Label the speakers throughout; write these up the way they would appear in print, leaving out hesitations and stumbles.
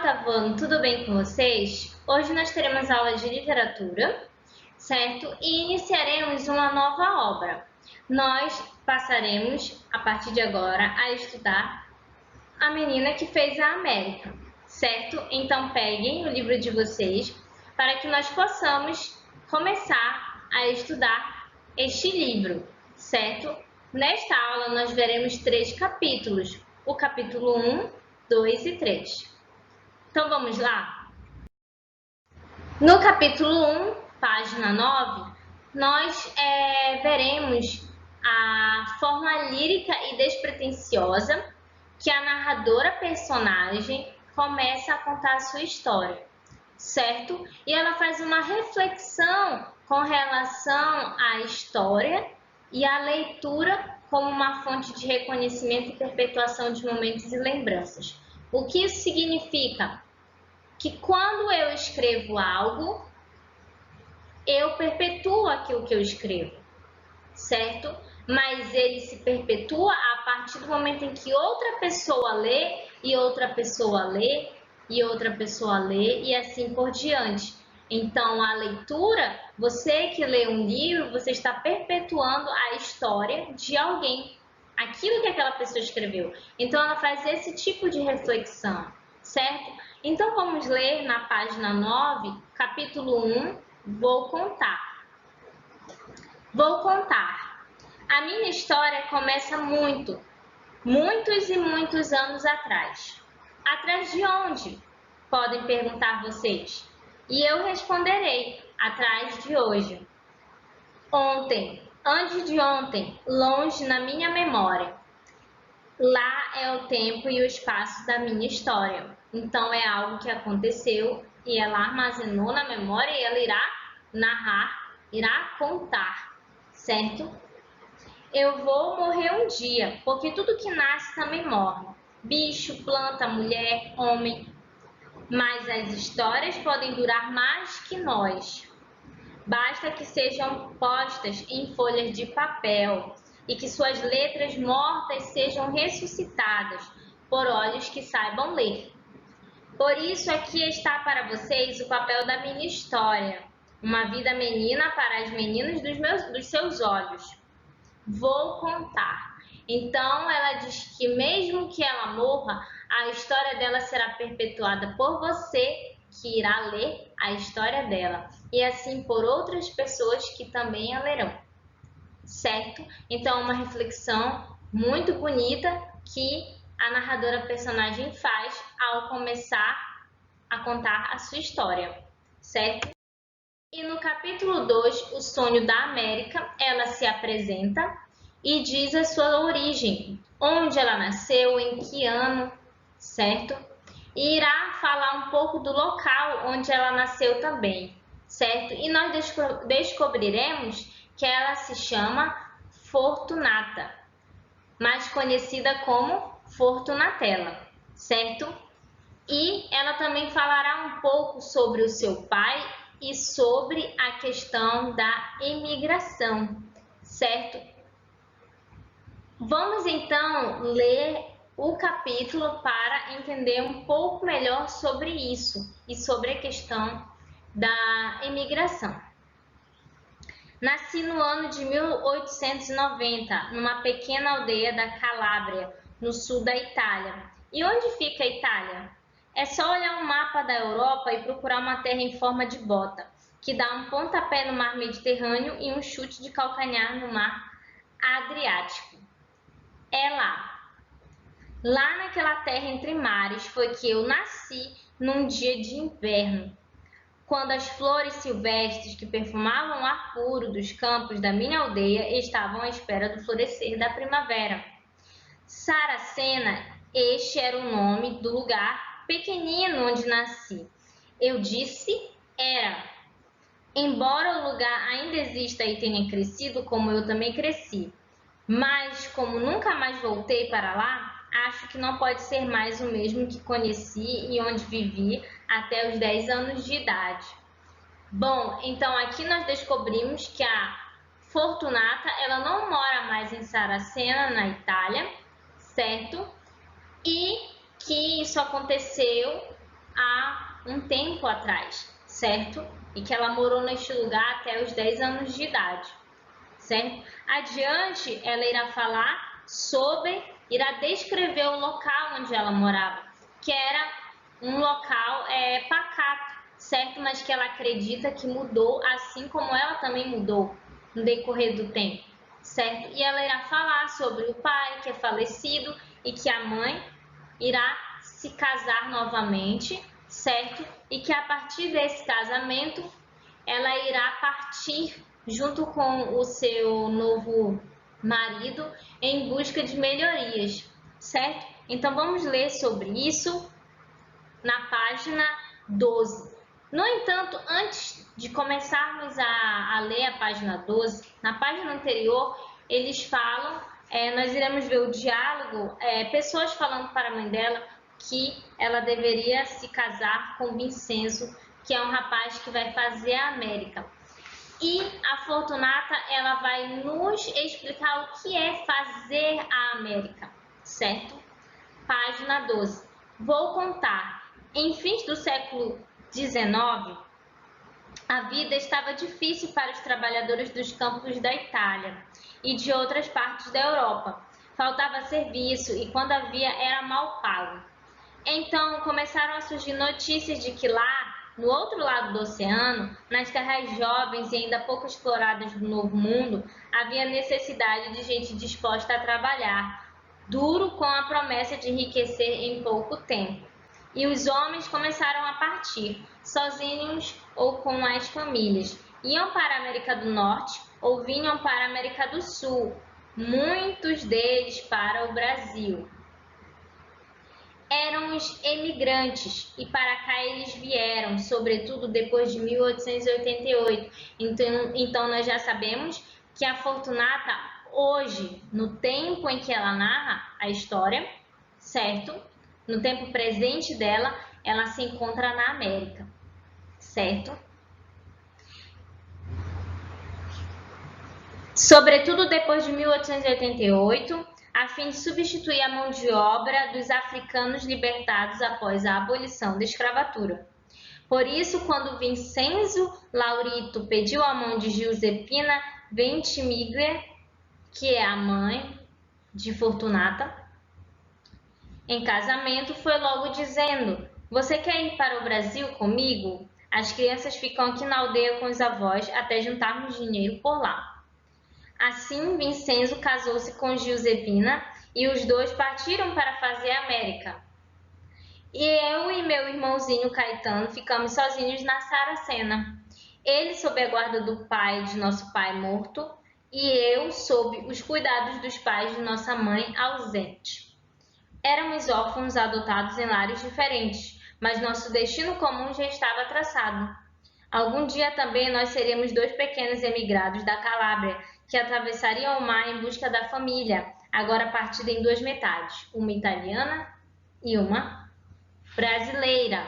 Speaker 1: oitavo, tudo bem com vocês? Hoje nós teremos aula de literatura, certo? E iniciaremos uma nova obra. Nós passaremos, a partir de agora, a estudar A Menina que Fez a América, certo? Então peguem o livro de vocês para que nós possamos começar a estudar este livro, certo? Nesta aula nós veremos 3 capítulos, o capítulo 1, 2 e 3. Então vamos lá? No capítulo 1, página 9, nós veremos a forma lírica e despretensiosa que a narradora personagem começa a contar a sua história, certo? E ela faz uma reflexão com relação à história e à leitura como uma fonte de reconhecimento e perpetuação de momentos e lembranças. O que isso significa? Que quando eu escrevo algo, eu perpetuo aquilo que eu escrevo, certo? Mas ele se perpetua a partir do momento em que outra pessoa lê, e outra pessoa lê, e outra pessoa lê, e assim por diante. Então, a leitura, você que lê um livro, você está perpetuando a história de alguém, aquilo que aquela pessoa escreveu. Então, ela faz esse tipo de reflexão, certo? Então, vamos ler na página 9, capítulo 1, Vou contar. Vou contar. A minha história começa muitos e muitos anos atrás. Atrás de onde? Podem perguntar vocês. E eu responderei, atrás de hoje. Ontem, antes de ontem, longe na minha memória. Lá é o tempo e o espaço da minha história. Então, é algo que aconteceu e ela armazenou na memória e ela irá narrar, irá contar, certo? Eu vou morrer um dia, porque tudo que nasce também morre. Bicho, planta, mulher, homem. Mas as histórias podem durar mais que nós. Basta que sejam postas em folhas de papel e que suas letras mortas sejam ressuscitadas por olhos que saibam ler. Por isso aqui está para vocês o papel da minha história, uma vida menina para as meninas dos seus olhos. Vou contar. Então ela diz que mesmo que ela morra, a história dela será perpetuada por você que irá ler a história dela e assim por outras pessoas que também a lerão, certo? Então, uma reflexão muito bonita que a narradora personagem faz ao começar a contar a sua história, certo? E no capítulo 2, O Sonho da América, ela se apresenta e diz a sua origem, onde ela nasceu, em que ano, certo? E irá falar um pouco do local onde ela nasceu também, certo? E nós descobriremos que ela se chama Fortunata, mais conhecida como Fortunatella, certo? E ela também falará um pouco sobre o seu pai e sobre a questão da imigração, certo? Vamos então ler o capítulo para entender um pouco melhor sobre isso e sobre a questão da imigração. Nasci no ano de 1890, numa pequena aldeia da Calábria, no sul da Itália. E onde fica a Itália? É só olhar um mapa da Europa e procurar uma terra em forma de bota, que dá um pontapé no mar Mediterrâneo e um chute de calcanhar no mar Adriático. É lá. Lá naquela terra entre mares foi que eu nasci num dia de inverno, quando as flores silvestres que perfumavam o ar puro dos campos da minha aldeia estavam à espera do florescer da primavera. Saracena, este era o nome do lugar pequenino onde nasci. Eu disse era. Embora o lugar ainda exista e tenha crescido como eu também cresci, mas como nunca mais voltei para lá, acho que não pode ser mais o mesmo que conheci e onde vivi até os 10 anos de idade. Bom, então aqui nós descobrimos que a Fortunata, ela não mora mais em Saracena, na Itália, certo? E que isso aconteceu há um tempo atrás, certo? E que ela morou neste lugar até os 10 anos de idade, certo? Adiante, ela irá falar irá descrever o local onde ela morava, que era um local pacato, certo? Mas que ela acredita que mudou, assim como ela também mudou no decorrer do tempo, certo? E ela irá falar sobre o pai que é falecido e que a mãe irá se casar novamente, certo? E que a partir desse casamento ela irá partir junto com o seu novo marido em busca de melhorias, certo? Então vamos ler sobre isso na página 12. No entanto, antes de começarmos a ler a página 12, na página anterior eles falam, nós iremos ver o diálogo, pessoas falando para a mãe dela que ela deveria se casar com Vincenzo, que é um rapaz que vai fazer a América. E a Fortunata, ela vai nos explicar o que é fazer a América, certo? Página 12. Vou contar. Em fins do século XIX, a vida estava difícil para os trabalhadores dos campos da Itália e de outras partes da Europa. Faltava serviço e quando havia era mal pago. Então começaram a surgir notícias de que lá, no outro lado do oceano, nas terras jovens e ainda pouco exploradas do Novo Mundo, havia necessidade de gente disposta a trabalhar duro com a promessa de enriquecer em pouco tempo. E os homens começaram a partir, sozinhos ou com as famílias. Iam para a América do Norte ou vinham para a América do Sul, muitos deles para o Brasil. Eram os emigrantes e para cá eles vieram, sobretudo depois de 1888. Então nós já sabemos que a Fortunata, hoje, no tempo em que ela narra a história, certo? No tempo presente dela, ela se encontra na América, certo? Sobretudo depois de 1888, a fim de substituir a mão de obra dos africanos libertados após a abolição da escravatura. Por isso, quando Vincenzo Laurito pediu a mão de Giuseppina Ventimiglia, que é a mãe de Fortunata, em casamento, foi logo dizendo: "Você quer ir para o Brasil comigo? As crianças ficam aqui na aldeia com os avós até juntarmos dinheiro por lá." Assim, Vincenzo casou-se com Giuseppina e os dois partiram para fazer a América. E eu e meu irmãozinho Caetano ficamos sozinhos na Saracena. Ele sob a guarda do pai de nosso pai morto e eu sob os cuidados dos pais de nossa mãe ausente. Éramos órfãos adotados em lares diferentes, mas nosso destino comum já estava traçado. Algum dia também nós seríamos dois pequenos emigrados da Calábria, que atravessariam o mar em busca da família, agora partida em duas metades, uma italiana e uma brasileira.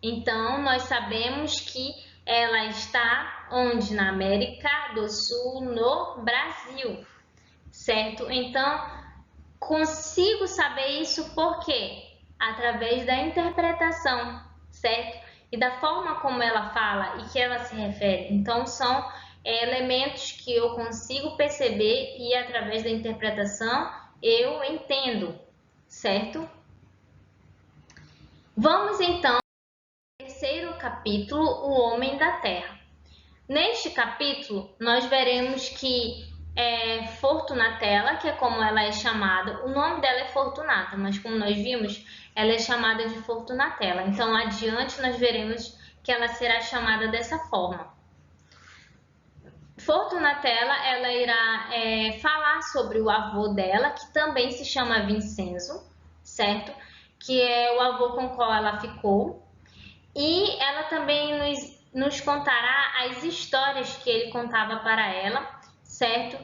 Speaker 1: Então, nós sabemos que ela está onde? Na América do Sul, no Brasil, certo? Então, consigo saber isso por quê? Através da interpretação, certo? E da forma como ela fala e que ela se refere. Então, são elementos que eu consigo perceber e através da interpretação eu entendo, certo? Vamos então ao terceiro capítulo, O Homem da Terra. Neste capítulo, nós veremos que Fortunatella, que é como ela é chamada, o nome dela é Fortunata, mas como nós vimos, ela é chamada de Fortunatella. Então, adiante nós veremos que ela será chamada dessa forma. Fortunatella, ela irá falar sobre o avô dela, que também se chama Vincenzo, certo? Que é o avô com o qual ela ficou. E ela também nos contará as histórias que ele contava para ela, certo?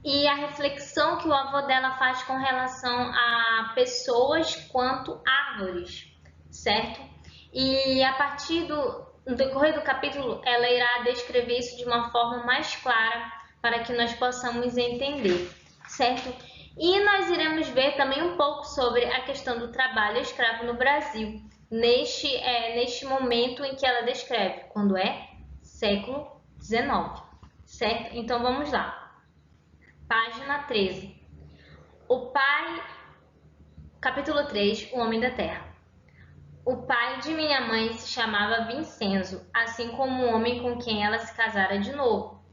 Speaker 1: E a reflexão que o avô dela faz com relação a pessoas quanto árvores, certo? E a partir no decorrer do capítulo, ela irá descrever isso de uma forma mais clara para que nós possamos entender, certo? E nós iremos ver também um pouco sobre a questão do trabalho escravo no Brasil, neste momento em que ela descreve, quando é século XIX, certo? Então vamos lá. Página 13. O pai, capítulo 3, O Homem da Terra. O pai de minha mãe se chamava Vincenzo, assim como o homem com quem ela se casara de novo.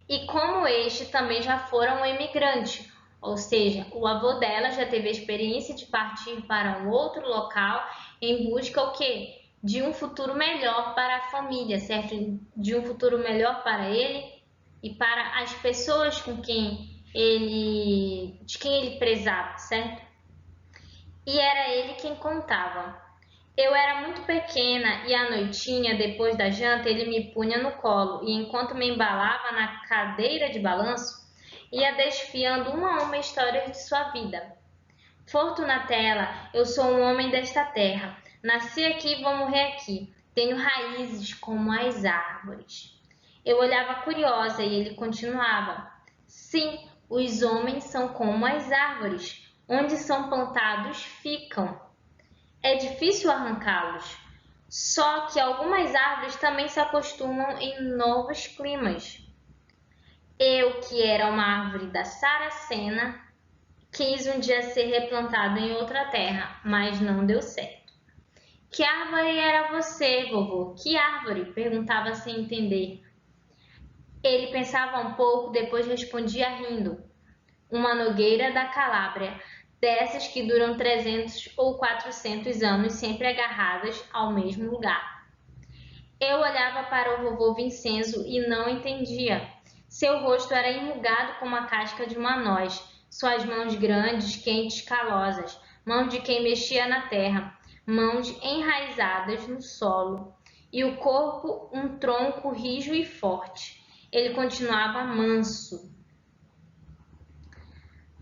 Speaker 1: E como este também já fora um emigrante, ou seja, o avô dela já teve a experiência de partir para um outro local em busca o quê? De um futuro melhor para a família, certo? De um futuro melhor para ele e para as pessoas de quem ele prezava, certo? E era ele quem contava. Eu era muito pequena e à noitinha, depois da janta, ele me punha no colo e enquanto me embalava na cadeira de balanço, ia desfiando uma a uma história de sua vida. Fortunatella, eu sou um homem desta terra. Nasci aqui e vou morrer aqui. Tenho raízes como as árvores. Eu olhava curiosa e ele continuava. Sim, os homens são como as árvores. Onde são plantados, ficam. É difícil arrancá-los. Só que algumas árvores também se acostumam em novos climas. Eu, que era uma árvore da Saracena, quis um dia ser replantado em outra terra, mas não deu certo. Que árvore era você, vovô? Que árvore? Perguntava sem entender. Ele pensava um pouco, depois respondia rindo. Uma nogueira da Calábria, dessas que duram 300 ou 400 anos sempre agarradas ao mesmo lugar. Eu olhava para o vovô Vincenzo e não entendia. Seu rosto era enrugado como a casca de uma noz, suas mãos grandes, quentes, calosas, mãos de quem mexia na terra, mãos enraizadas no solo, e o corpo um tronco rijo e forte. Ele continuava manso.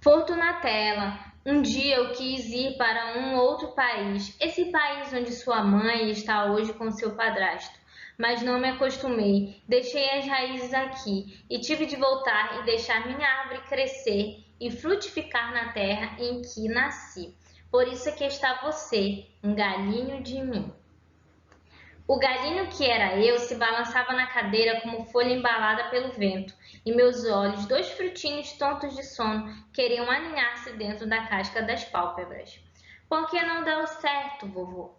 Speaker 1: Fortunatella, um dia eu quis ir para um outro país, esse país onde sua mãe está hoje com seu padrasto, mas não me acostumei, deixei as raízes aqui e tive de voltar e deixar minha árvore crescer e frutificar na terra em que nasci. Por isso é que está você, um galinho de mim. O galinho que era eu se balançava na cadeira como folha embalada pelo vento, e meus olhos, 2 frutinhos tontos de sono, queriam aninhar-se dentro da casca das pálpebras. Por que não deu certo, vovô?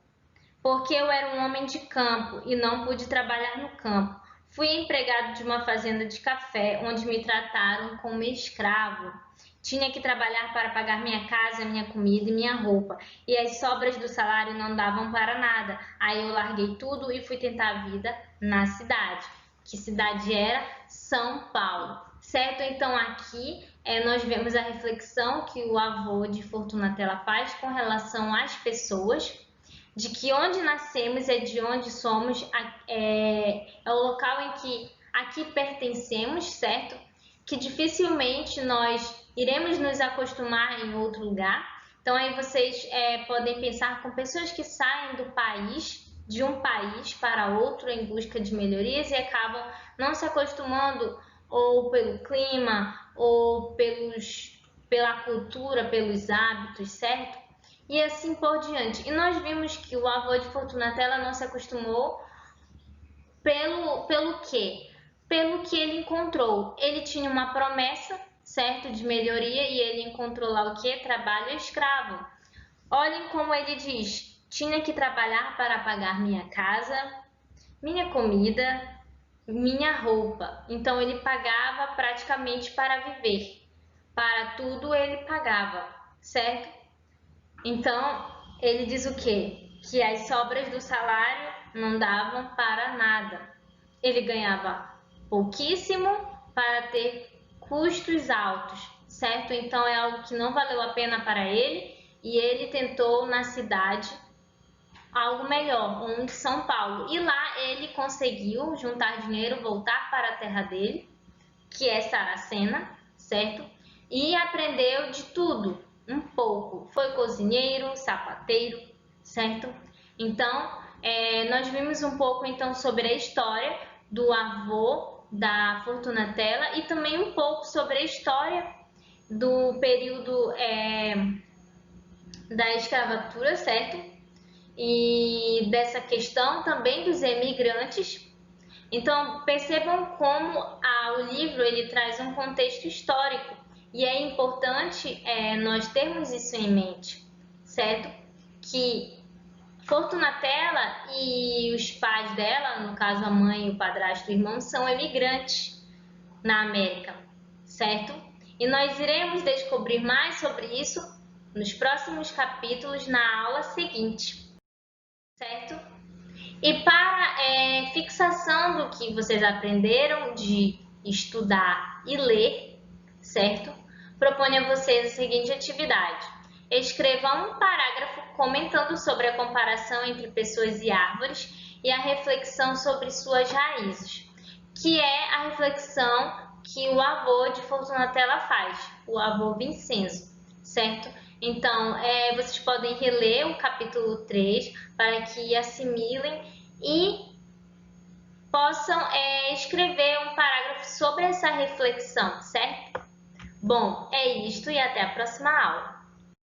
Speaker 1: Porque eu era um homem de campo e não pude trabalhar no campo. Fui empregado de uma fazenda de café, onde me trataram como escravo. Tinha que trabalhar para pagar minha casa, minha comida e minha roupa, e as sobras do salário não davam para nada. Aí eu larguei tudo e fui tentar a vida na cidade. Que cidade era? São Paulo. Certo? Então aqui nós vemos a reflexão que o avô de Fortunatella faz com relação às pessoas, de que onde nascemos é de onde somos, é o local em que aqui pertencemos, certo? Que dificilmente nós iremos nos acostumar em outro lugar. Então aí vocês podem pensar com pessoas que saem do país, de um país para outro em busca de melhorias e acabam não se acostumando ou pelo clima ou pela cultura, pelos hábitos, certo? E assim por diante. E nós vimos que o avô de Fortunatella não se acostumou pelo quê? Pelo que ele encontrou. Ele tinha uma promessa, certo, de melhoria e ele encontrou lá o quê? Trabalho escravo. Olhem como ele diz, tinha que trabalhar para pagar minha casa, minha comida, minha roupa. Então ele pagava praticamente para viver. Para tudo ele pagava, certo? Então, ele diz o quê? Que as sobras do salário não davam para nada. Ele ganhava pouquíssimo para ter custos altos, certo? Então, é algo que não valeu a pena para ele e ele tentou na cidade algo melhor, onde São Paulo. E lá ele conseguiu juntar dinheiro, voltar para a terra dele, que é Saracena, certo? E aprendeu de tudo, um pouco. Foi cozinheiro, sapateiro, certo? Então, nós vimos um pouco então sobre a história do avô da Fortunatella e também um pouco sobre a história do período da escravatura, certo? E dessa questão também dos emigrantes. Então, percebam como o livro ele traz um contexto histórico e é importante nós termos isso em mente, certo? Que Fortunatella e os pais dela, no caso a mãe e o padrasto e o irmão, são emigrantes na América, certo? E nós iremos descobrir mais sobre isso nos próximos capítulos na aula seguinte, certo? E para fixação do que vocês aprenderam de estudar e ler, certo? Proponho a vocês a seguinte atividade. Escreva um parágrafo comentando sobre a comparação entre pessoas e árvores e a reflexão sobre suas raízes, que é a reflexão que o avô de Fortunatella faz, o avô Vincenzo, certo? Então, vocês podem reler o capítulo 3 para que assimilem e possam escrever um parágrafo sobre essa reflexão, certo? Bom, é isto e até a próxima aula.